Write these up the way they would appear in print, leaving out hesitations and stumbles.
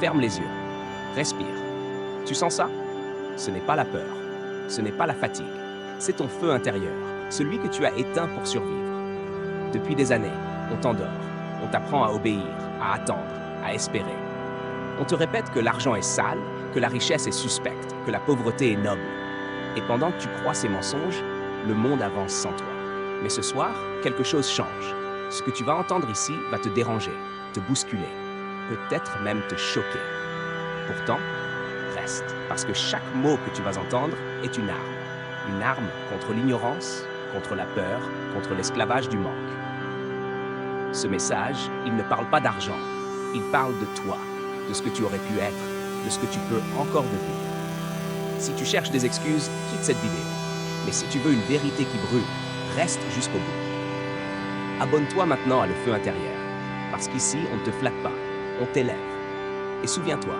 Ferme les yeux. Respire. Tu sens ça? Ce n'est pas la peur. Ce n'est pas la fatigue. C'est ton feu intérieur, celui que tu as éteint pour survivre. Depuis des années, on t'endort. On t'apprend à obéir, à attendre, à espérer. On te répète que l'argent est sale, que la richesse est suspecte, que la pauvreté est noble. Et pendant que tu crois ces mensonges, le monde avance sans toi. Mais ce soir, quelque chose change. Ce que tu vas entendre ici va te déranger, te bousculer, peut-être même te choquer. Pourtant, reste, parce que chaque mot que tu vas entendre est une arme. Une arme contre l'ignorance, contre la peur, contre l'esclavage du manque. Ce message, il ne parle pas d'argent, il parle de toi, de ce que tu aurais pu être, de ce que tu peux encore devenir. Si tu cherches des excuses, quitte cette vidéo. Mais si tu veux une vérité qui brûle, reste jusqu'au bout. Abonne-toi maintenant à Le Feu Intérieur, parce qu'ici, on ne te flatte pas, on t'élève. Et souviens-toi,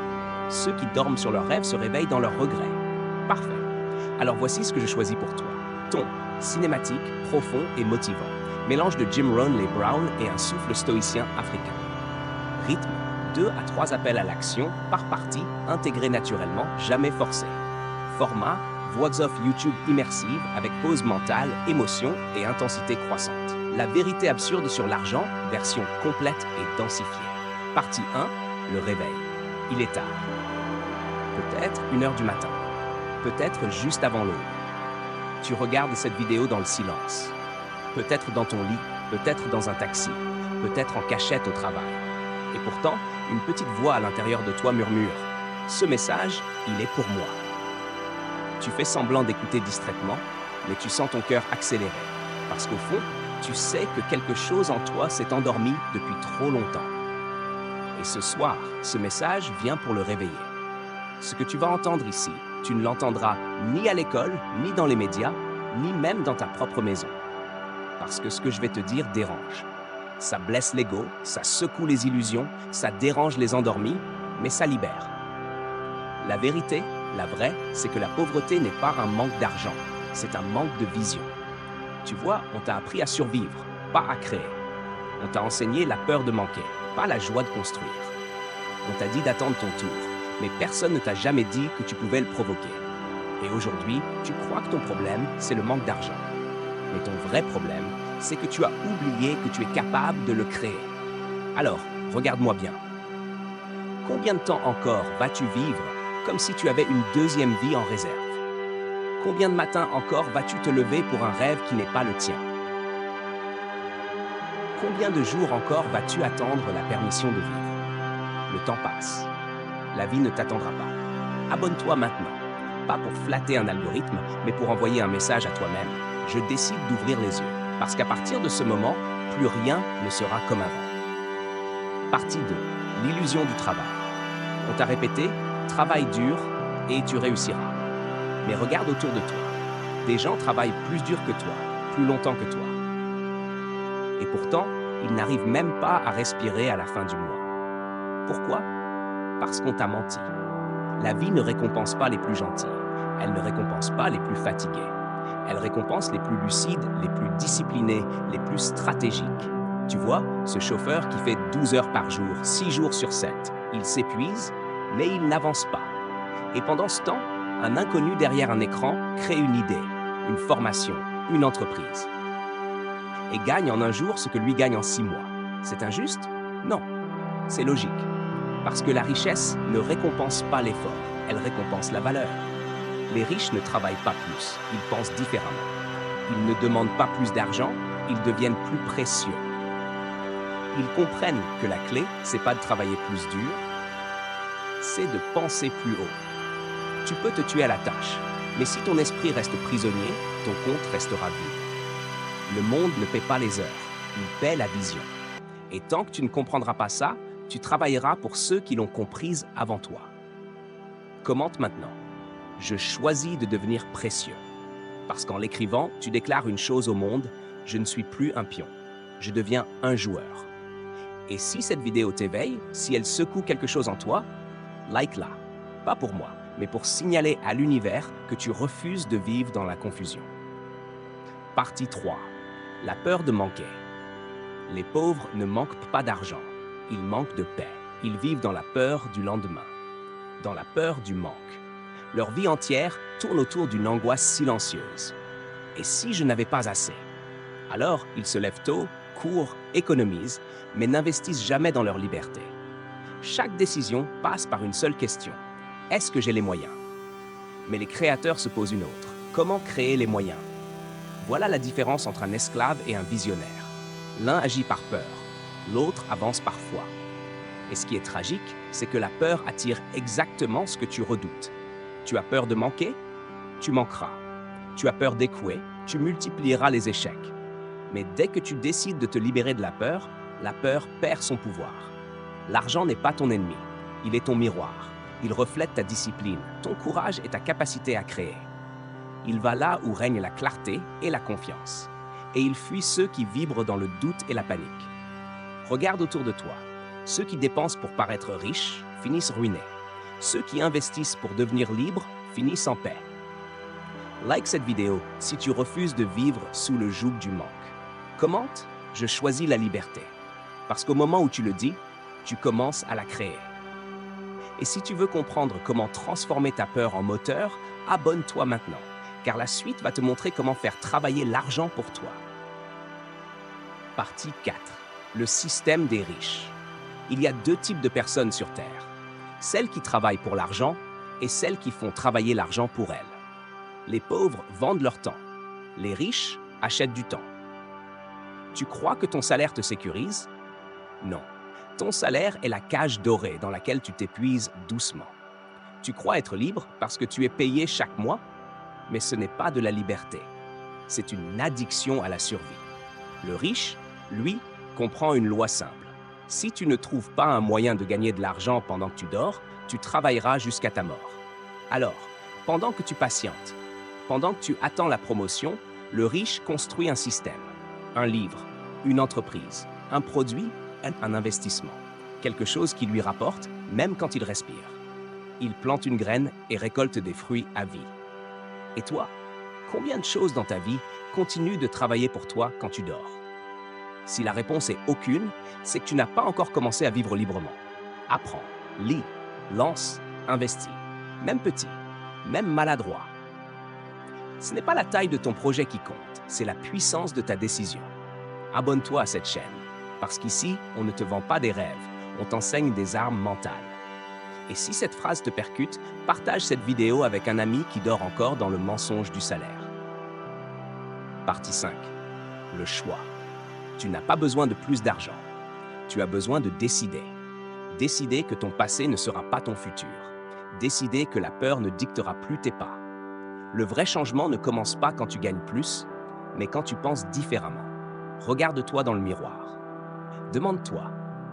ceux qui dorment sur leurs rêves se réveillent dans leurs regrets. Parfait. Alors voici ce que je choisis pour toi. Ton cinématique, profond et motivant. Mélange de Jim Rohn, les Brown et un souffle stoïcien africain. Rythme, 2 à 3 appels à l'action par partie, intégrés naturellement, jamais forcés. Format, voix off YouTube immersive avec pause mentale, émotion et intensité croissante. La vérité absurde sur l'argent, version complète et densifiée. Partie 1, le réveil. Il est tard. Peut-être 1 heure du matin. Peut-être juste avant l'aube. Tu regardes cette vidéo dans le silence. Peut-être dans ton lit, peut-être dans un taxi, peut-être en cachette au travail. Et pourtant, une petite voix à l'intérieur de toi murmure « Ce message, il est pour moi ». Tu fais semblant d'écouter distraitement, mais tu sens ton cœur accélérer. Parce qu'au fond, tu sais que quelque chose en toi s'est endormi depuis trop longtemps. Et ce soir, ce message vient pour le réveiller. Ce que tu vas entendre ici, tu ne l'entendras ni à l'école, ni dans les médias, ni même dans ta propre maison. Parce que ce que je vais te dire dérange. Ça blesse l'ego, ça secoue les illusions, ça dérange les endormis, mais ça libère. La vérité, la vraie, c'est que la pauvreté n'est pas un manque d'argent, c'est un manque de vision. Tu vois, on t'a appris à survivre, pas à créer. On t'a enseigné la peur de manquer, pas la joie de construire. On t'a dit d'attendre ton tour, mais personne ne t'a jamais dit que tu pouvais le provoquer. Et aujourd'hui, tu crois que ton problème, c'est le manque d'argent. Mais ton vrai problème, c'est que tu as oublié que tu es capable de le créer. Alors, regarde-moi bien. Combien de temps encore vas-tu vivre comme si tu avais une deuxième vie en réserve? Combien de matins encore vas-tu te lever pour un rêve qui n'est pas le tien? Combien de jours encore vas-tu attendre la permission de vivre? Le temps passe. La vie ne t'attendra pas. Abonne-toi maintenant. Pas pour flatter un algorithme, mais pour envoyer un message à toi-même. Je décide d'ouvrir les yeux. Parce qu'à partir de ce moment, plus rien ne sera comme avant. Partie 2. L'illusion du travail. On t'a répété, travaille dur et tu réussiras. Mais regarde autour de toi. Des gens travaillent plus dur que toi, plus longtemps que toi. Et pourtant, ils n'arrivent même pas à respirer à la fin du mois. Pourquoi? Parce qu'on t'a menti. La vie ne récompense pas les plus gentils. Elle ne récompense pas les plus fatigués. Elle récompense les plus lucides, les plus disciplinés, les plus stratégiques. Tu vois, ce chauffeur qui fait 12 heures par jour, 6 jours sur 7, il s'épuise, mais il n'avance pas. Et pendant ce temps, un inconnu derrière un écran crée une idée, une formation, une entreprise. Et gagne en un jour ce que lui gagne en 6 mois. C'est injuste? Non, c'est logique. Parce que la richesse ne récompense pas l'effort, elle récompense la valeur. Les riches ne travaillent pas plus, ils pensent différemment. Ils ne demandent pas plus d'argent, ils deviennent plus précieux. Ils comprennent que la clé, c'est pas de travailler plus dur, c'est de penser plus haut. Tu peux te tuer à la tâche, mais si ton esprit reste prisonnier, ton compte restera vide. Le monde ne paie pas les heures, il paie la vision. Et tant que tu ne comprendras pas ça, tu travailleras pour ceux qui l'ont comprise avant toi. Commente maintenant. Je choisis de devenir précieux. Parce qu'en l'écrivant, tu déclares une chose au monde, je ne suis plus un pion. Je deviens un joueur. Et si cette vidéo t'éveille, si elle secoue quelque chose en toi, like-la. Pas pour moi, mais pour signaler à l'univers que tu refuses de vivre dans la confusion. Partie 3. La peur de manquer. Les pauvres ne manquent pas d'argent, ils manquent de paix. Ils vivent dans la peur du lendemain, dans la peur du manque. Leur vie entière tourne autour d'une angoisse silencieuse. Et si je n'avais pas assez? Alors, ils se lèvent tôt, courent, économisent, mais n'investissent jamais dans leur liberté. Chaque décision passe par une seule question. Est-ce que j'ai les moyens? Mais les créateurs se posent une autre. Comment créer les moyens? Voilà la différence entre un esclave et un visionnaire. L'un agit par peur, l'autre avance par foi. Et ce qui est tragique, c'est que la peur attire exactement ce que tu redoutes. Tu as peur de manquer? Tu manqueras. Tu as peur d'échouer? Tu multiplieras les échecs. Mais dès que tu décides de te libérer de la peur perd son pouvoir. L'argent n'est pas ton ennemi, il est ton miroir. Il reflète ta discipline, ton courage et ta capacité à créer. Il va là où règne la clarté et la confiance. Et il fuit ceux qui vibrent dans le doute et la panique. Regarde autour de toi. Ceux qui dépensent pour paraître riches finissent ruinés. Ceux qui investissent pour devenir libres finissent en paix. Like cette vidéo si tu refuses de vivre sous le joug du manque. Commente, je choisis la liberté. Parce qu'au moment où tu le dis, tu commences à la créer. Et si tu veux comprendre comment transformer ta peur en moteur, abonne-toi maintenant, car la suite va te montrer comment faire travailler l'argent pour toi. Partie 4. Le système des riches. Il y a deux types de personnes sur Terre. Celles qui travaillent pour l'argent et celles qui font travailler l'argent pour elles. Les pauvres vendent leur temps. Les riches achètent du temps. Tu crois que ton salaire te sécurise? Non. Ton salaire est la cage dorée dans laquelle tu t'épuises doucement. Tu crois être libre parce que tu es payé chaque mois? Mais ce n'est pas de la liberté. C'est une addiction à la survie. Le riche, lui, comprend une loi simple. Si tu ne trouves pas un moyen de gagner de l'argent pendant que tu dors, tu travailleras jusqu'à ta mort. Alors, pendant que tu patientes, pendant que tu attends la promotion, le riche construit un système, un livre, une entreprise, un produit, un investissement, quelque chose qui lui rapporte même quand il respire. Il plante une graine et récolte des fruits à vie. Et toi, combien de choses dans ta vie continuent de travailler pour toi quand tu dors? Si la réponse est aucune, c'est que tu n'as pas encore commencé à vivre librement. Apprends, lis, lance, investis, même petit, même maladroit. Ce n'est pas la taille de ton projet qui compte, c'est la puissance de ta décision. Abonne-toi à cette chaîne, parce qu'ici, on ne te vend pas des rêves, on t'enseigne des armes mentales. Et si cette phrase te percute, partage cette vidéo avec un ami qui dort encore dans le mensonge du salaire. Partie 5. Le choix. Tu n'as pas besoin de plus d'argent. Tu as besoin de décider. Décider que ton passé ne sera pas ton futur. Décider que la peur ne dictera plus tes pas. Le vrai changement ne commence pas quand tu gagnes plus, mais quand tu penses différemment. Regarde-toi dans le miroir. Demande-toi,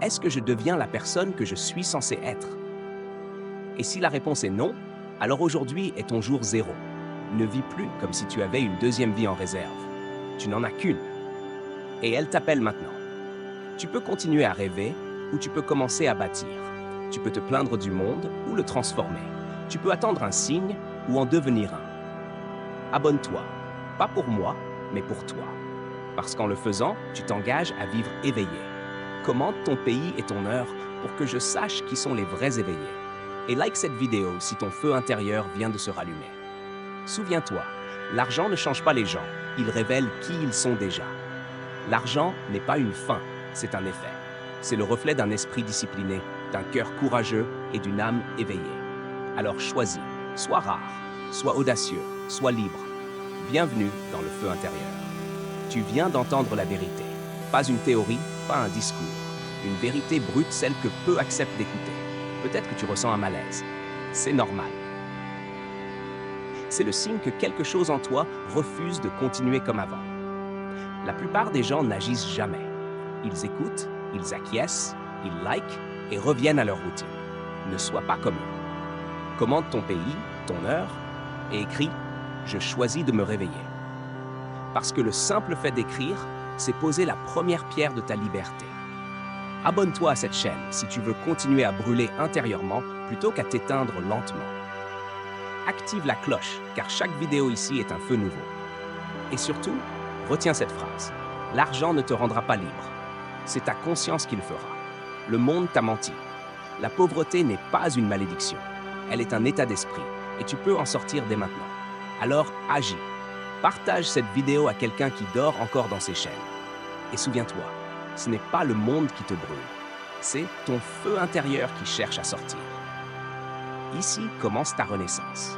est-ce que je deviens la personne que je suis censé être? Et si la réponse est non, alors aujourd'hui est ton jour zéro. Ne vis plus comme si tu avais une deuxième vie en réserve. Tu n'en as qu'une. Et elle t'appelle maintenant. Tu peux continuer à rêver ou tu peux commencer à bâtir. Tu peux te plaindre du monde ou le transformer. Tu peux attendre un signe ou en devenir un. Abonne-toi, pas pour moi, mais pour toi. Parce qu'en le faisant, tu t'engages à vivre éveillé. Commente ton pays et ton heure pour que je sache qui sont les vrais éveillés. Et like cette vidéo si ton feu intérieur vient de se rallumer. Souviens-toi, l'argent ne change pas les gens, il révèle qui ils sont déjà. L'argent n'est pas une fin, c'est un effet. C'est le reflet d'un esprit discipliné, d'un cœur courageux et d'une âme éveillée. Alors choisis, sois rare, sois audacieux, sois libre. Bienvenue dans le feu intérieur. Tu viens d'entendre la vérité, pas une théorie, pas un discours. Une vérité brute, celle que peu acceptent d'écouter. Peut-être que tu ressens un malaise. C'est normal. C'est le signe que quelque chose en toi refuse de continuer comme avant. La plupart des gens n'agissent jamais. Ils écoutent, ils acquiescent, ils likent et reviennent à leur routine. Ne sois pas comme eux. Commente ton pays, ton heure et écris « Je choisis de me réveiller ». Parce que le simple fait d'écrire, c'est poser la première pierre de ta liberté. Abonne-toi à cette chaîne si tu veux continuer à brûler intérieurement plutôt qu'à t'éteindre lentement. Active la cloche, car chaque vidéo ici est un feu nouveau. Et surtout, retiens cette phrase. L'argent ne te rendra pas libre. C'est ta conscience qui le fera. Le monde t'a menti. La pauvreté n'est pas une malédiction. Elle est un état d'esprit et tu peux en sortir dès maintenant. Alors agis. Partage cette vidéo à quelqu'un qui dort encore dans ses chaînes. Et souviens-toi, ce n'est pas le monde qui te brûle, c'est ton feu intérieur qui cherche à sortir. Ici commence ta renaissance.